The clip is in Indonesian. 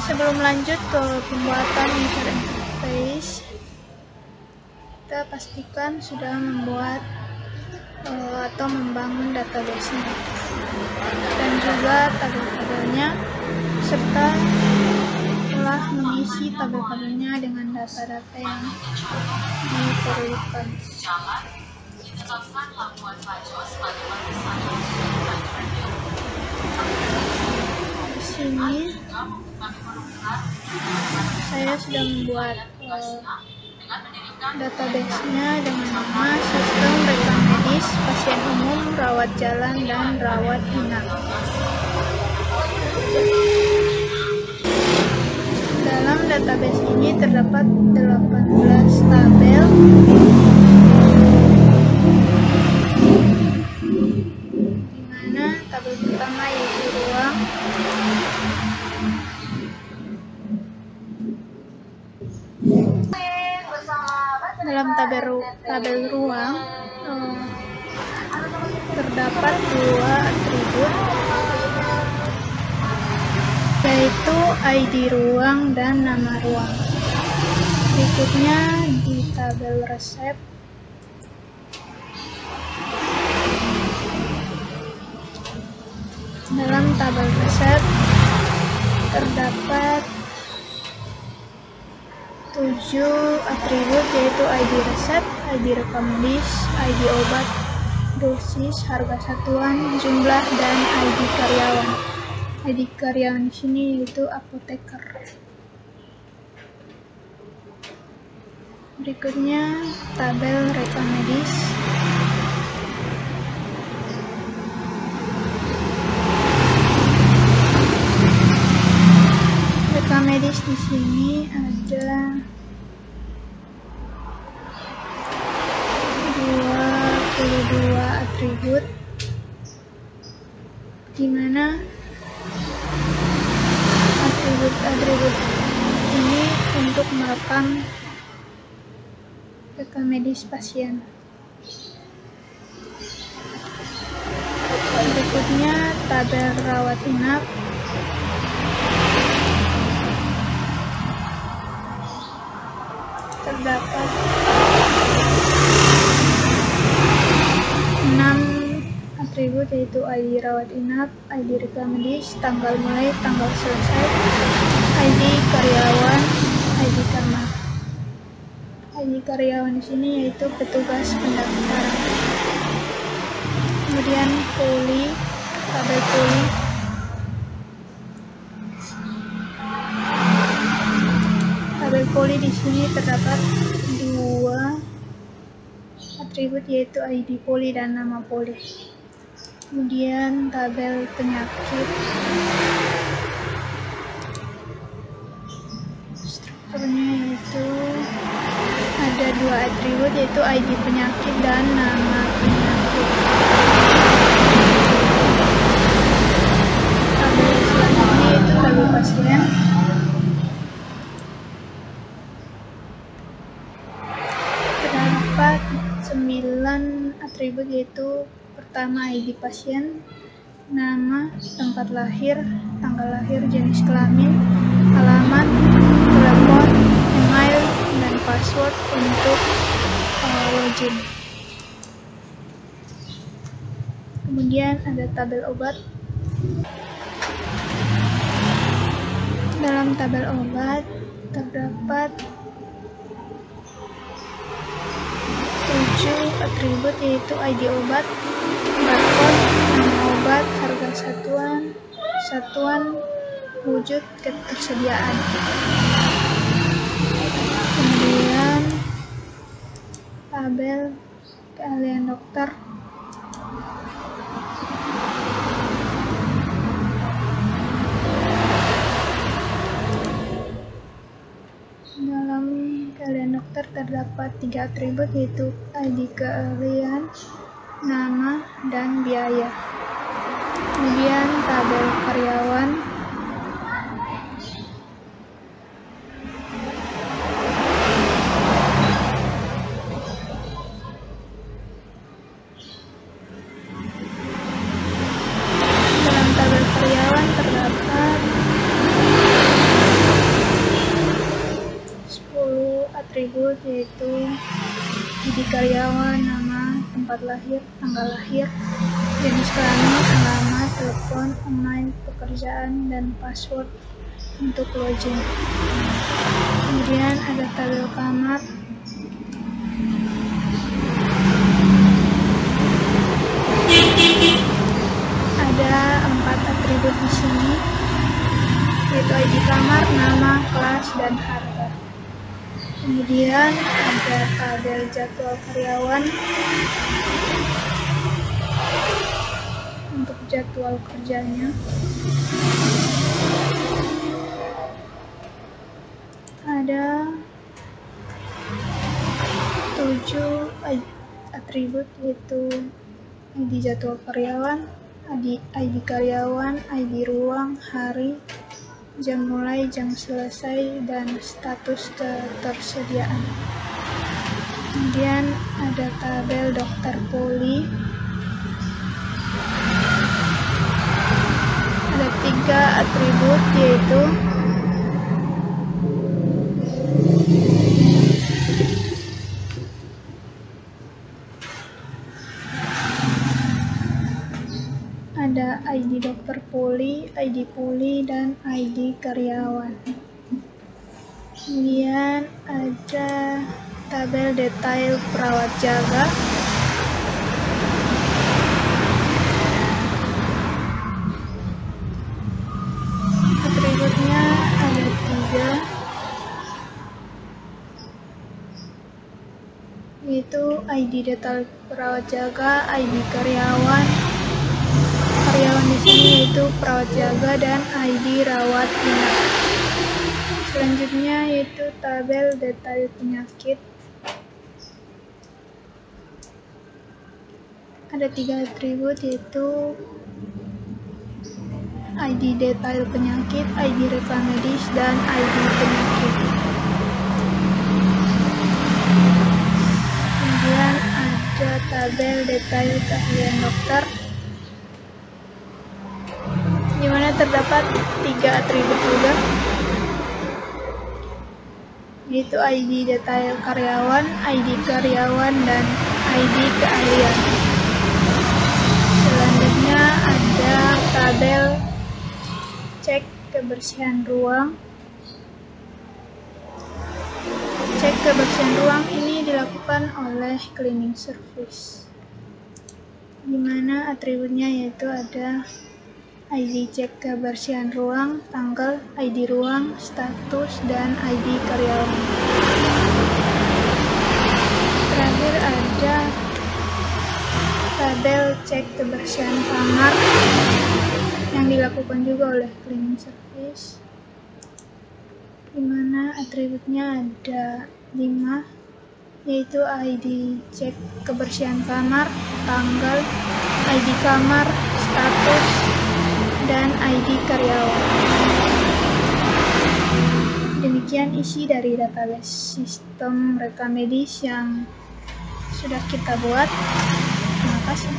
Sebelum lanjut ke pembuatan user interface, kita pastikan sudah membuat atau membangun database-nya dan juga tabel-tabelnya, serta telah mengisi tabel-tabelnya dengan data-data yang diperlukan. Di sini saya sudah membuat database-nya dengan nama sistem rekam medis pasien umum, rawat jalan, dan rawat inap. Dalam database ini terdapat 18 tabel di mana tabel pertama yaitu ruang, dalam tabel ruang terdapat dua atribut, yaitu ID ruang dan nama ruang. Berikutnya di tabel resep dalam tabel resep terdapat 7 atribut, yaitu ID resep, ID rekam medis, ID obat, dosis, harga satuan, jumlah, dan ID karyawan. ID karyawan di sini yaitu apoteker. Berikutnya tabel rekam medis. Rekam medis di sini ada 22 atribut, di mana atribut ini untuk merekam rekam medis pasien. Berikutnya tabel rawat inap. Terdapat 6 atribut, yaitu ID rawat inap, ID rekam medis, tanggal mulai, tanggal selesai, ID karyawan, ID kamar. ID karyawan di sini yaitu petugas pendaftaran. Kemudian poli, tabel poli. Tabel poli di sini terdapat 2 atribut, yaitu ID poli dan nama poli. Kemudian tabel penyakit. Strukturnya yaitu ada 2 atribut, yaitu ID penyakit dan nama penyakit. Tabel selanjutnya yaitu tabel pasien. Terdapat 9 atribut, yaitu pertama ID pasien, nama, tempat lahir, tanggal lahir, jenis kelamin, alamat, telepon, email, dan password untuk login. Kemudian ada tabel obat. Dalam tabel obat terdapat 7 atribut, yaitu ID obat, barcode, nama obat, harga satuan, wujud ketersediaan. Kemudian tabel keahlian dokter. Dalam keahlian dokter terdapat 3 atribut, yaitu ID keahlian, nama, dan biaya. Kemudian tabel karyawan. Dalam tabel karyawan terdapat atribut yaitu ID karyawan, nama, tempat lahir, tanggal lahir, jenis kelamin, alamat, telepon, online, pekerjaan, dan password untuk login. Kemudian ada tabel kamar. Ada 4 atribut di sini, yaitu ID kamar, nama, kelas, dan harga. Kemudian ada tabel jadwal karyawan untuk jadwal kerjanya. Ada 7 atribut, yaitu ID jadwal karyawan, ID karyawan, ID ruang, hari, jam mulai, jam selesai, dan status ketersediaan. Kemudian ada tabel dokter poli. Ada 3 atribut, yaitu ada ID dokter poli, ID poli, dan ID karyawan. Kemudian ada tabel detail perawat jaga. Atributnya ada 3, yaitu ID detail perawat jaga, ID karyawan. Karyawan di sini yaitu perawat jaga dan ID rawat inap. Selanjutnya yaitu tabel detail penyakit. Ada 3 atribut, yaitu ID detail penyakit, ID rekam medis, dan ID penyakit. Kemudian ada tabel detail keahlian dokter, di mana terdapat 3 atribut juga, yaitu ID detail karyawan, ID karyawan, dan ID keahlian. Selanjutnya ada tabel cek kebersihan ruang. Cek kebersihan ruang ini dilakukan oleh cleaning service, di mana atributnya yaitu ada ID cek kebersihan ruang, tanggal, ID ruang, status, dan ID karyawan. Terakhir ada tabel cek kebersihan kamar yang dilakukan juga oleh cleaning service, di mana atributnya ada 5, yaitu ID cek kebersihan kamar, tanggal, ID kamar, status, dan ID karyawan. Demikian isi dari database sistem rekam medis yang sudah kita buat. Terima kasih.